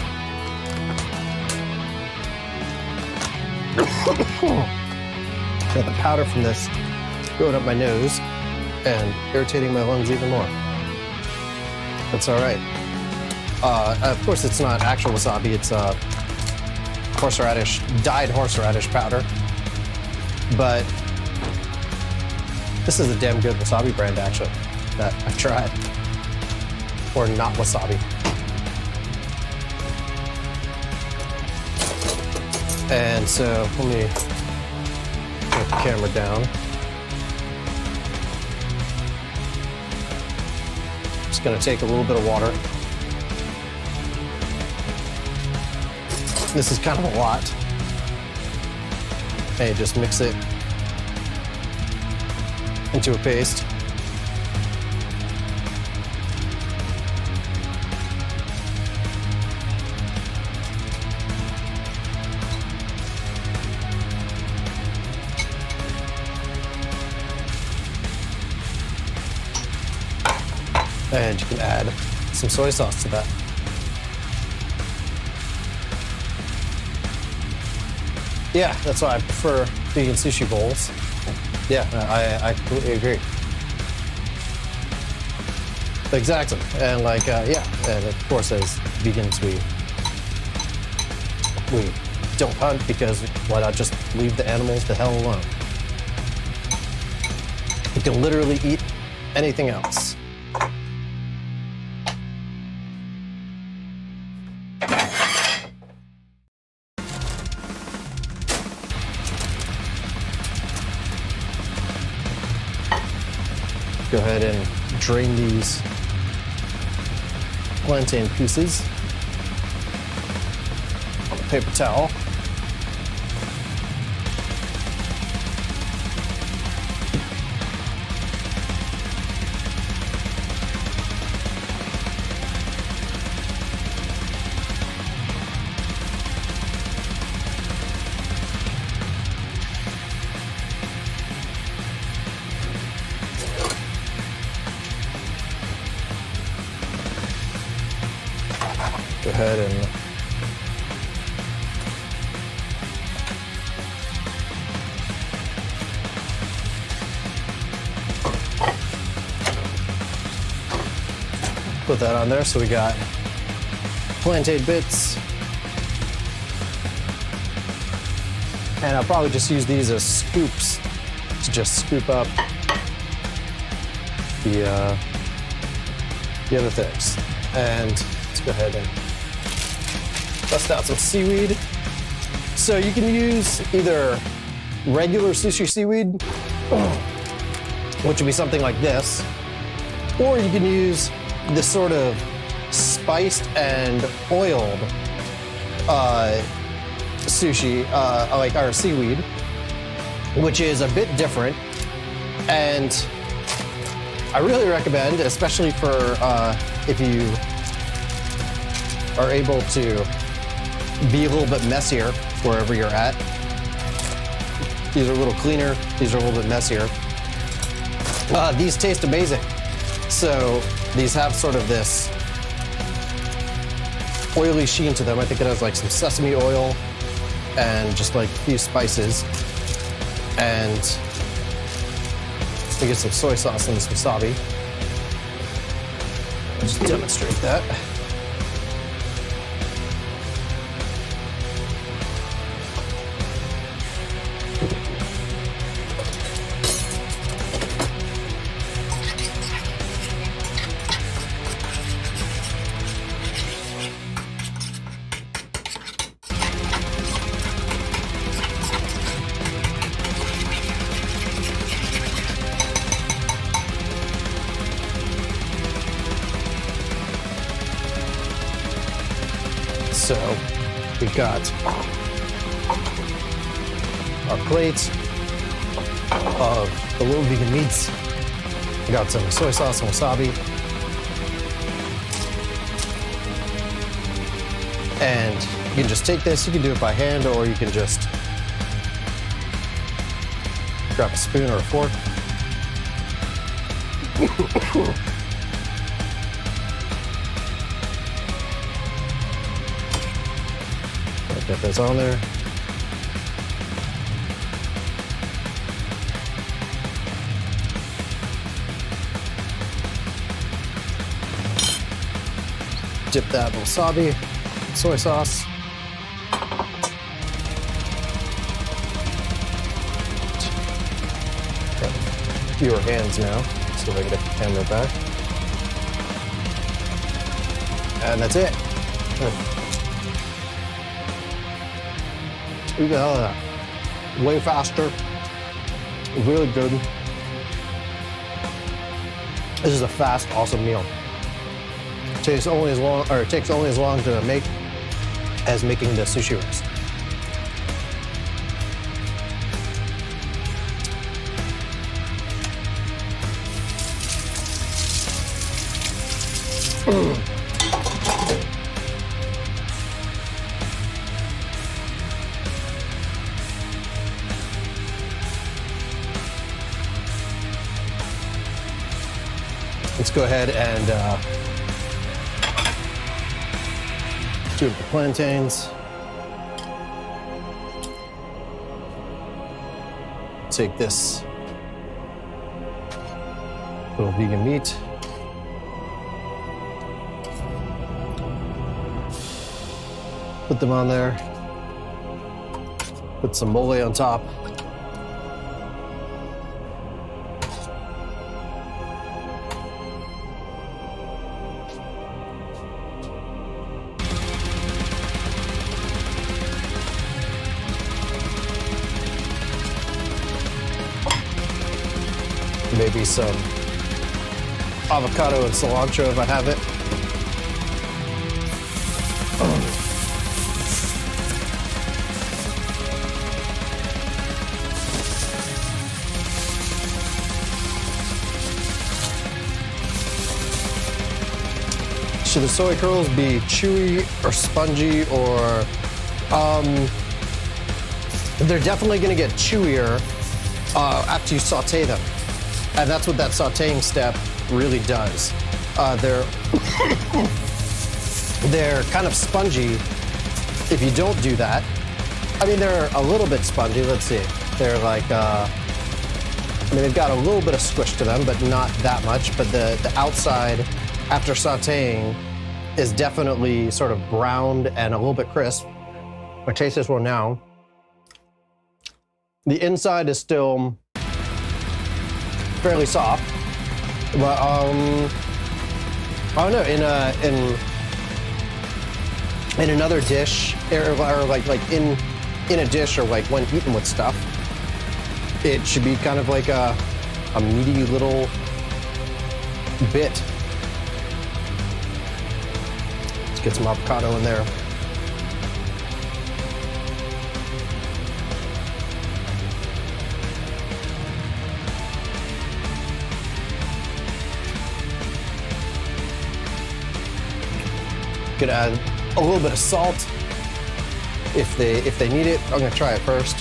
the powder from this going up my nose and irritating my lungs even more. That's all right. Of course, it's not actual wasabi. It's horseradish, dyed horseradish powder. But this is a damn good wasabi brand, actually, that I've tried. Or not wasabi. And so let me put the camera down. Just gonna take a little bit of water. This is kind of a lot. And just mix it into a paste. And you can add some soy sauce to that. Yeah, that's why I prefer vegan sushi bowls. Yeah, I completely agree. Exactly, and like, yeah, and of course as vegans we don't hunt because why not just leave the animals the hell alone? You can literally eat anything else. Go ahead and drain these plantain pieces on a paper towel. Go ahead and put that on there. So we got plantain bits. And I'll probably just use these as scoops to just scoop up the other things. And let's go ahead and bust out some seaweed. So you can use either regular sushi seaweed, which would be something like this, or you can use this sort of spiced and oiled sushi, like our seaweed, which is a bit different. And I really recommend, especially for if you are able to be a little bit messier wherever you're at. These are a little cleaner, these are a little bit messier. These taste amazing. So these have sort of this oily sheen to them. I think it has like some sesame oil and just like a few spices. And we get some soy sauce and some wasabi. I'll just demonstrate that. So we've got our plate of the little vegan meats. We got some soy sauce and wasabi. And you can just take this, you can do it by hand, or you can just grab a spoon or a fork. Get those on there. Dip that in wasabi, soy sauce. Got fewer hands now, so I can get the camera back. And that's it. Eat the hell of that. Way faster. Really good. This is a fast, awesome meal. It takes only as long to make as making the sushi roast. let's go ahead and do the plantains. Take this little vegan meat. Put them on there. Put some mole on top. Maybe some avocado and cilantro if I have it. Should the soy curls be chewy or spongy or they're definitely going to get chewier after you saute them. And that's what that sauteing step really does. They're kind of spongy if you don't do that. I mean, they're a little bit spongy. Let's see. They're like, I mean, they've got a little bit of squish to them, but not that much. But the outside, after sauteing, is definitely sort of browned and a little bit crisp. I taste this one now. The inside is still fairly soft, but I don't know. In another dish, or like in a dish, or like when eaten with stuff, it should be kind of like a meaty little bit. Let's get some avocado in there. Could add a little bit of salt if they need it. I'm gonna try it first.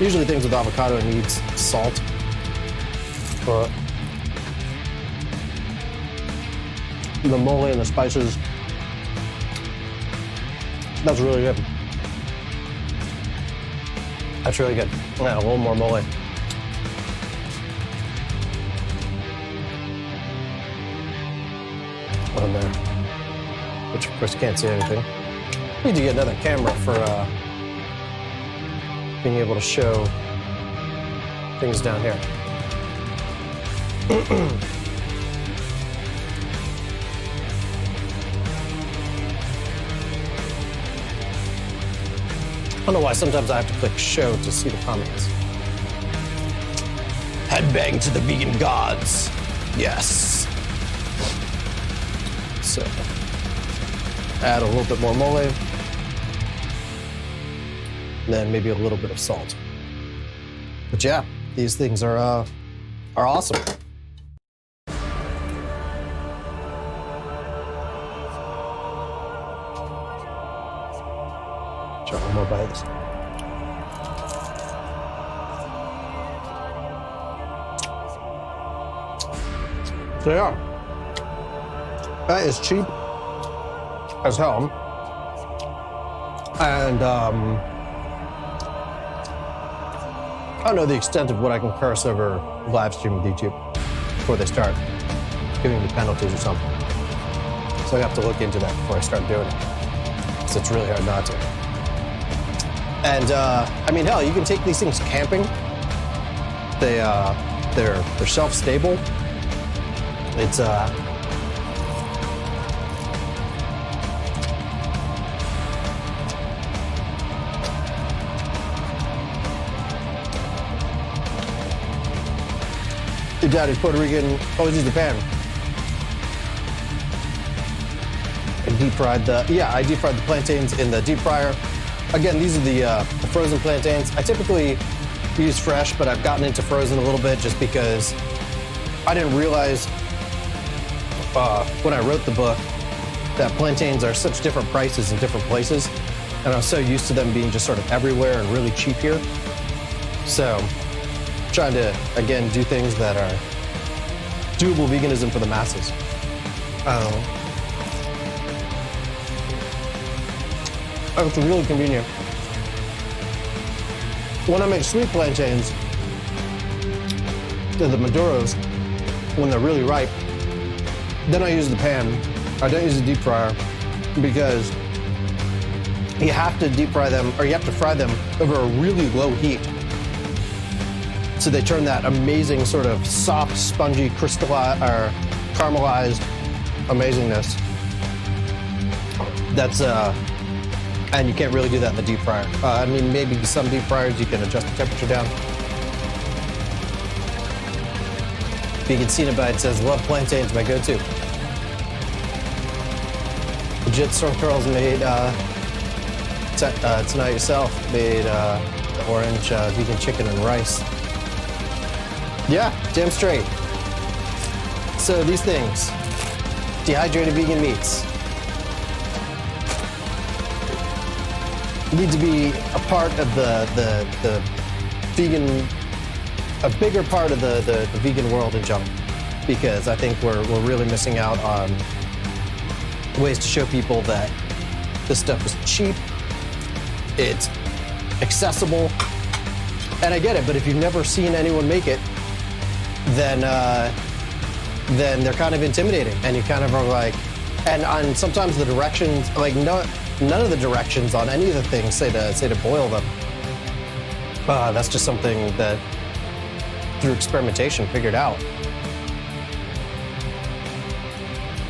Usually things with avocado needs salt, but the mole and the spices, that's really good. That's really good. I'm gonna add a little more mole. On there. Which of course you can't see anything. Need to get another camera for being able to show things down here. I don't know why sometimes I have to click show to see the comments. Headbang to the vegan gods. Yes. So. Add a little bit more mole, and then maybe a little bit of salt. But yeah, these things are awesome. Try one more bite of this. So yeah, that is cheap as hell, and I don't know the extent of what I can curse over live stream with YouTube before they start giving me penalties or something. So I have to look into that before I start doing it, because it's really hard not to. And I mean, hell, you can take these things camping. They're shelf-stable. It's Your dad is Puerto Rican, always use the pan. I deep fried the plantains in the deep fryer. Again, these are the frozen plantains. I typically use fresh, but I've gotten into frozen a little bit just because I didn't realize when I wrote the book that plantains are such different prices in different places. And I'm so used to them being just sort of everywhere and really cheap here. So trying to, again, do things that are doable veganism for the masses. It's really convenient. When I make sweet plantains, the Maduros, when they're really ripe, then I use the pan. I don't use the deep fryer because you have to deep fry them, or you have to fry them over a really low heat. So they turn that amazing sort of soft, spongy, crystallized, or caramelized amazingness. That's, and you can't really do that in the deep fryer. I mean, maybe some deep fryers you can adjust the temperature down. Vegan Cenobite says, love plantains, my go-to. Legit Storm Curls made, tonight yourself, made orange vegan chicken and rice. Yeah, damn straight. So these things, dehydrated vegan meats, need to be a part of the vegan, a bigger part of the vegan world in general, because I think we're really missing out on ways to show people that this stuff is cheap, it's accessible, and I get it, but if you've never seen anyone make it, then they're kind of intimidating, and you kind of are like, and on sometimes the directions, like none of the directions on any of the things say to boil them. That's just something that through experimentation figured out.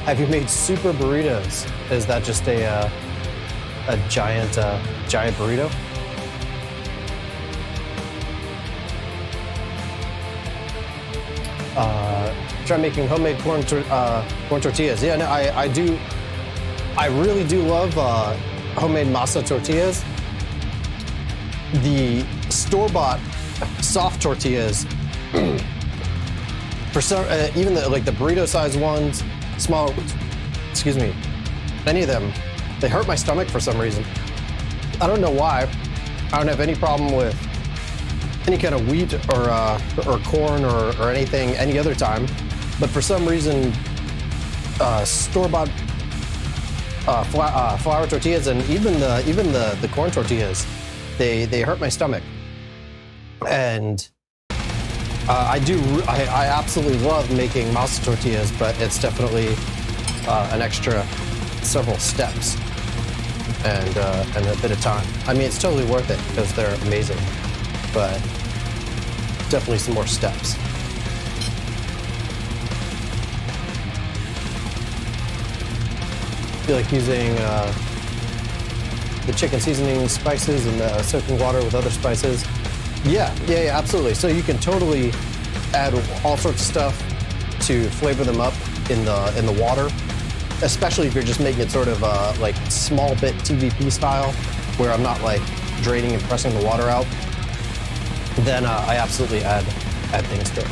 Have you made super burritos? Is that just a giant burrito? Try making homemade corn tortillas. Yeah, no, I do. I really do love homemade masa tortillas. The store-bought soft tortillas, for some, even the burrito-sized ones, small, excuse me, any of them, they hurt my stomach for some reason. I don't know why. I don't have any problem with any kind of wheat or corn or anything any other time, but for some reason, store-bought flour tortillas and even the corn tortillas, they hurt my stomach. And I absolutely love making masa tortillas, but it's definitely an extra several steps and a bit of time. I mean, it's totally worth it because they're amazing, but definitely some more steps. I feel like using the chicken seasoning spices and soaking water with other spices. Yeah, absolutely. So you can totally add all sorts of stuff to flavor them up in the water, especially if you're just making it sort of like small bit TVP style, where I'm not like draining and pressing the water out. Then I absolutely add things to it.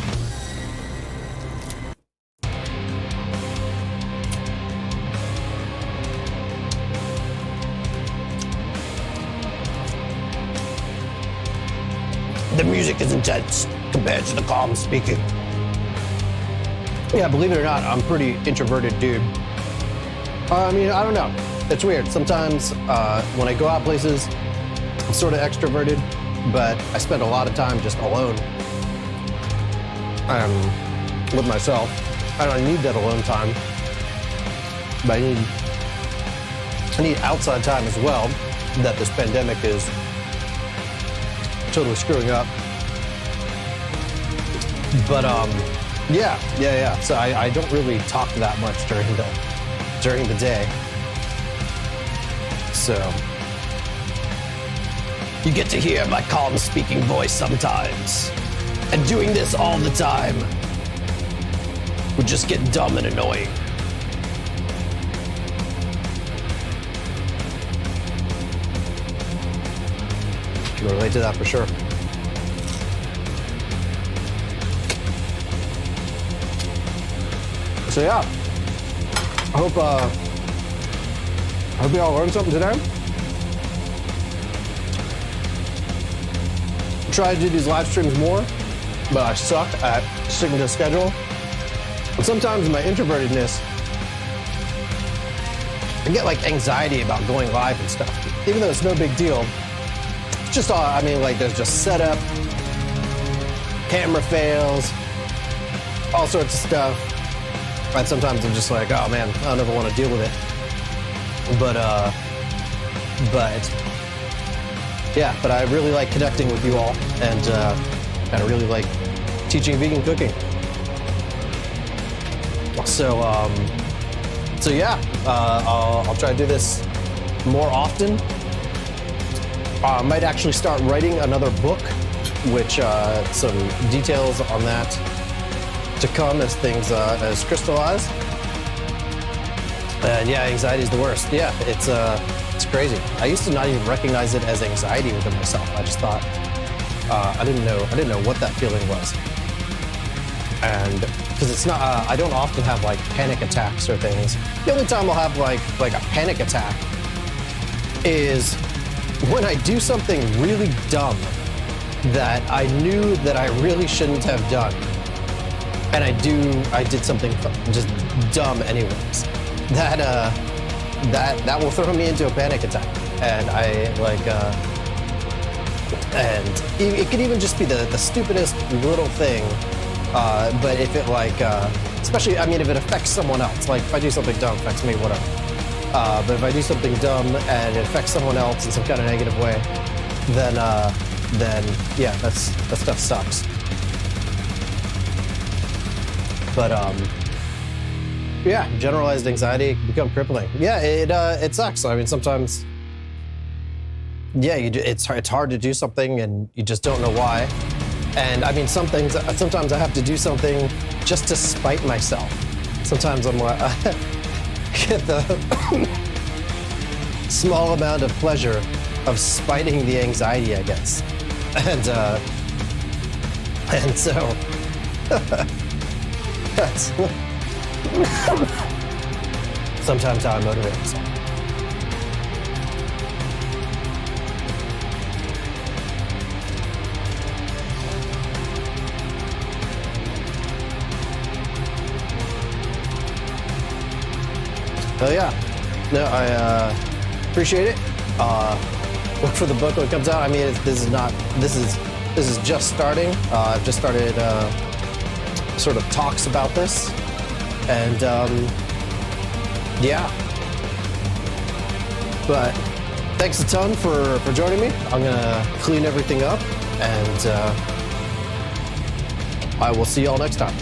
The music is intense compared to the calm speaking. Yeah, believe it or not, I'm a pretty introverted dude. I mean, I don't know. It's weird. Sometimes when I go out places, I'm sort of extroverted, but I spend a lot of time just alone with myself. I don't need that alone time, but I need outside time as well that this pandemic is totally screwing up. But yeah. So I don't really talk that much during the day. So you get to hear my calm speaking voice sometimes. And doing this all the time would just get dumb and annoying. Can relate to that for sure. So yeah, I hope you all learned something today. Try to do these live streams more, but I suck at sticking to the schedule. And sometimes in my introvertedness, I get like anxiety about going live and stuff, even though it's no big deal. It's just, I mean, like there's just setup, camera fails, all sorts of stuff. And sometimes I'm just like, oh man, I don't ever want to deal with it. But I really like connecting with you all, and I really like teaching vegan cooking. So yeah, I'll try to do this more often. I might actually start writing another book, which some details on that to come as things as crystallize. And yeah, anxiety is the worst. Yeah, it's crazy. I used to not even recognize it as anxiety within myself. I just thought I didn't know what that feeling was. And because it's not, I don't often have like panic attacks or things. The only time I'll have like a panic attack is when I do something really dumb that I knew that I really shouldn't have done, and I did something just dumb anyways. That will throw me into a panic attack, and and it could even just be the stupidest little thing. But if it especially, I mean, if it affects someone else, like if I do something dumb, it affects me, whatever. But if I do something dumb and it affects someone else in some kind of negative way, then yeah, that stuff sucks. But yeah, generalized anxiety can become crippling. Yeah, it sucks. I mean, sometimes, yeah, it's hard to do something and you just don't know why. And I mean, sometimes I have to do something just to spite myself. Sometimes I'm like, get the small amount of pleasure of spiting the anxiety, I guess. And so that's sometimes how I motivate myself. Oh yeah, no, I appreciate it. Look for the book when it comes out. I mean, this is just starting. I've just started sort of talks about this, and yeah. But thanks a ton for joining me. I'm gonna clean everything up, and I will see y'all next time.